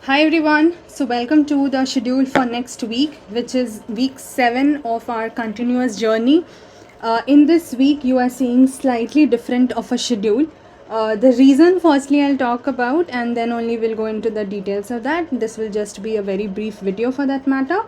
Hi everyone, so welcome to the schedule for next week, which is week 7 of our continuous journey. In this week, you are seeing slightly different of a schedule. The reason, firstly, I'll talk about, and then only we'll go into the details of that. This will just be a very brief video for that matter.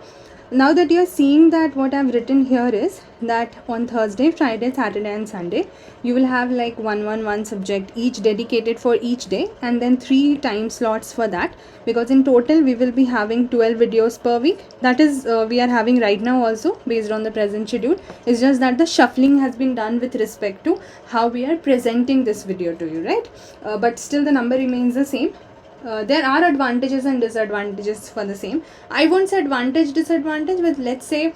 Now that you're seeing that, what I've written here is that on Thursday, Friday, Saturday and Sunday you will have like one subject each dedicated for each day, and then 3 time slots for that, because in total we will be having 12 videos per week. That is we are having right now also based on the present schedule. It's just that the shuffling has been done with respect to how we are presenting this video to you, right? But still the number remains the same. There are advantages and disadvantages for the same. I won't say disadvantage, but let's say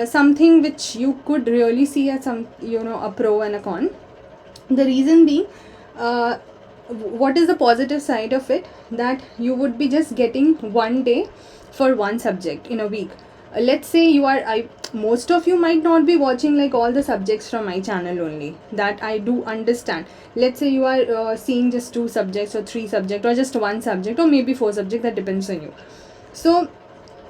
something which you could really see as some, a pro and a con. The reason being, what is the positive side of it? That you would be just getting one day for one subject in a week. Let's say most of you might not be watching like all the subjects from my channel only. That I do understand. Let's say you are seeing just 2 subjects or 3 subjects or just 1 subject or maybe 4 subjects, that depends on you. So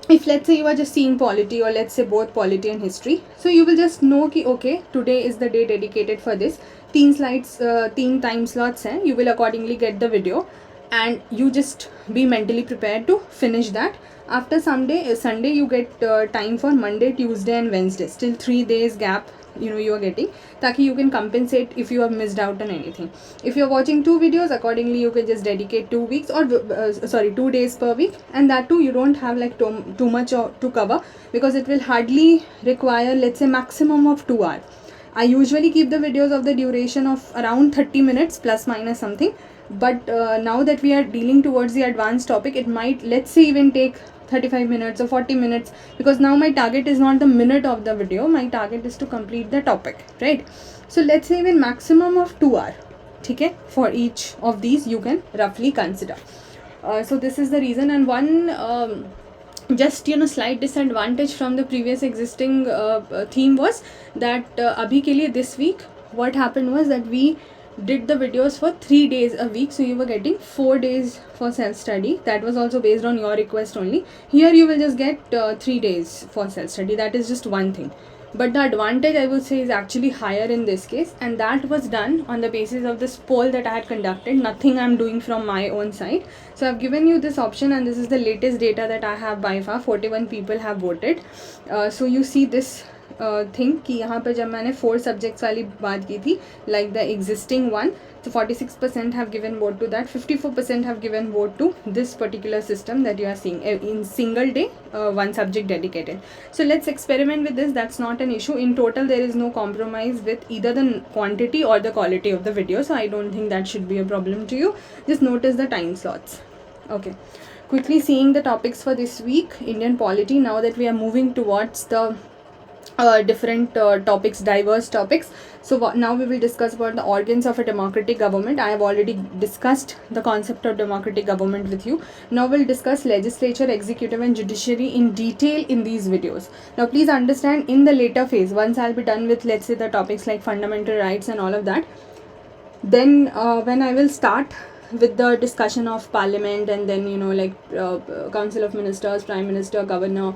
if let's say you are just seeing polity, or let's say both polity and history, so you will just know ki okay, today is the day dedicated for this. 3 time slots hai, you will accordingly get the video and you just be mentally prepared to finish that. After Sunday you get time for Monday, Tuesday and Wednesday. Still 3 days gap you are getting, taki you can compensate if you have missed out on anything. If you're watching 2 videos, accordingly you can just dedicate 2 weeks or 2 days per week, and that too you don't have like too much to cover, because it will hardly require, let's say, maximum of 2 hours. I usually keep the videos of the duration of around 30 minutes plus minus something, but now that we are dealing towards the advanced topic, it might, let's say, even take 35 minutes or 40 minutes, because now my target is not the minute of the video, my target is to complete the topic, right? So let's say even maximum of 2 hours, okay, for each of these you can roughly consider. So this is the reason. And one just slight disadvantage from the previous existing theme was that abhi ke liye this week what happened was that we did the videos for 3 days a week, so you were getting 4 days for self study. That was also based on your request only. Here you will just get 3 days for self study. That is just one thing, but the advantage I would say is actually higher in this case, and that was done on the basis of this poll that I had conducted. Nothing I'm doing from my own side. So I've given you this option, and this is the latest data that I have by far. 41 people have voted. So you see this thing कि यहाँ पर जब मैंने 4 subjects वाली बात की थी, like the existing one, so 46% have given vote to that, 54% have given vote to this particular system that you are seeing in single day, 1 subject dedicated. So let's experiment with this. That's not an issue. In total there is no compromise with either the quantity or the quality of the video, so I don't think that should be a problem to you. Just notice the time slots. Okay, quickly seeing the topics for this week. Indian polity. Now that we are moving towards the different topics, diverse topics. So now we will discuss about the organs of a democratic government. I have already discussed the concept of democratic government with you. Now we'll discuss legislature, executive and judiciary in detail in these videos. Now please understand, in the later phase, once I'll be done with, let's say, the topics like fundamental rights and all of that, then when I will start with the discussion of parliament, and then council of ministers, prime minister, governor,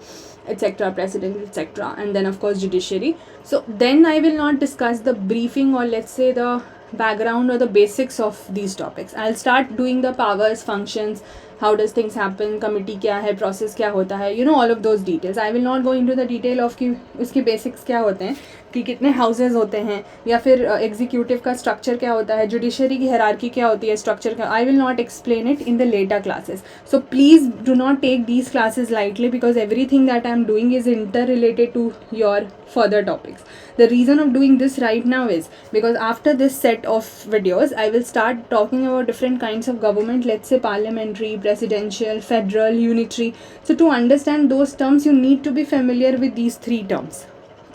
etc., president, etc., and then of course judiciary. So then I will not discuss the briefing, or let's say the background or the basics of these topics. I'll start doing the powers, functions, how does things happen, committee क्या है, process क्या होता है, all of those details. I will not go into the detail of कि उसके basics क्या होते हैं, कि कितने houses होते हैं, या फिर executive का structure क्या होता है, judiciary की hierarchy क्या होती है, structure क्या. I will not explain it in the later classes. So please do not take these classes lightly, because everything that I am doing is interrelated to your further topics. The reason of doing this right now is because after this set of videos, I will start talking about different kinds of government, let's say parliamentary, presidential, federal, unitary. So to understand those terms, you need to be familiar with these 3 terms,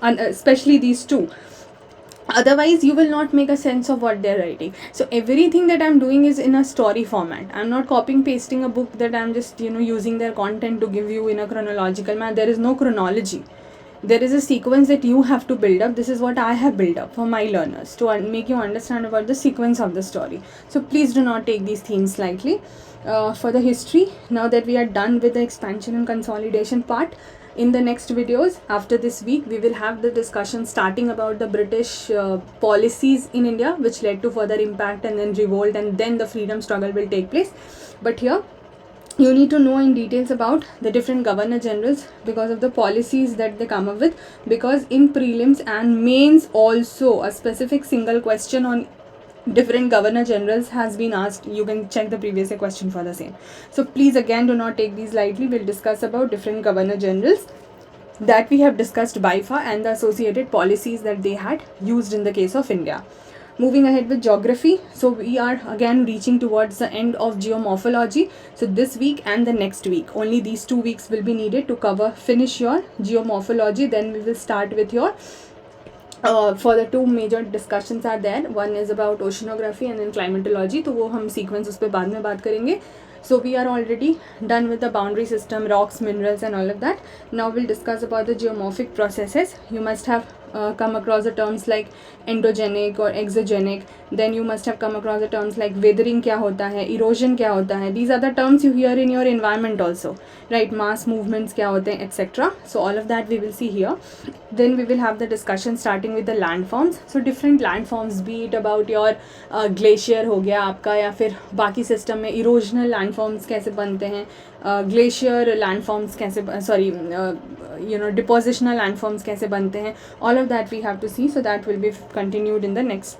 and especially these 2. Otherwise you will not make a sense of what they're writing. So everything that I'm doing is in a story format. I'm not copying pasting a book that I'm just using their content to give you in a chronological manner. There is no chronology. there is a sequence that you have to build up. This is what I have built up for my learners to make you understand about the sequence of the story. So please do not take these themes lightly. For the history, now that we are done with the expansion and consolidation part, in the next videos after this week, we will have the discussion starting about the British policies in India, which led to further impact and then revolt, and then the freedom struggle will take place. But here you need to know in details about the different governor generals because of the policies that they come up with, because in prelims and mains also a specific single question on different governor generals has been asked. You can check the previous year question for the same. So please again do not take these lightly. We'll discuss about different governor generals that we have discussed by far and the associated policies that they had used in the case of India. Moving ahead with geography, so we are again reaching towards the end of geomorphology. So this week and the next week, only these 2 weeks will be needed to finish your geomorphology. Then we will start with your for the 2 major discussions are there. One is about oceanography and then climatology. तो वो हम sequence उस पर बाद में बात करेंगे. So we are already done with the boundary system, rocks, minerals and all of that. Now we'll discuss about the geomorphic processes. You must have come across the terms like endogenic or exogenic. Then you must have come across the terms like weathering क्या होता है, erosion क्या होता है. These are the terms you hear in your environment also, right? Mass movements क्या होते हैं, etc. So all of that we will see here. Then we will have the discussion starting with the landforms. So different landforms, be it about your glacier हो गया आपका, या फिर बाकी system में erosional landforms कैसे बनते हैं, glacier landforms कैसे depositional landforms कैसे बनते हैं. All of that we have to see. So that will be continued in the next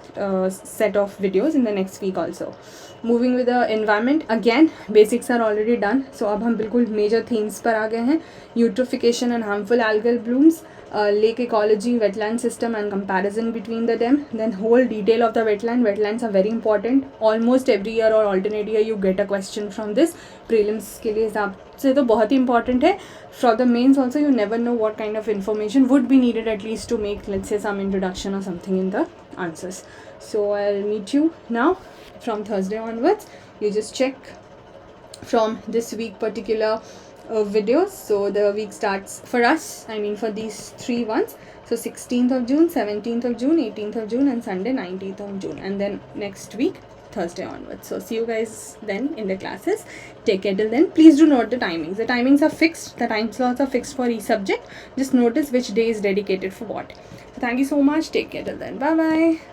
set of videos in the next week also. Moving with the environment, again basics are already done. So अब हम बिल्कुल major themes पर आ गए हैं. Eutrophication and harmful algal blooms, lake ecology, wetland system and comparison between them. Then whole detail of the wetland. Wetlands are very important. Almost every year or alternate year you get a question from this. Prelims के लिए हिसाब से तो बहुत ही important है. For the mains also, you never know what kind of information would be needed at least to make, let's say, some introduction or something in the answers. So I'll meet you now from Thursday onwards. You just check from this week particular videos. So the week starts for us, I mean for these 3 ones. So 16th of June, 17th of June, 18th of June and Sunday 19th of June, and then next week Thursday onwards. So see you guys then in the classes. Take care till then. Please do note the timings. The timings are fixed. The time slots are fixed for each subject. Just notice which day is dedicated for what. So thank you so much. Take care till then. Bye bye.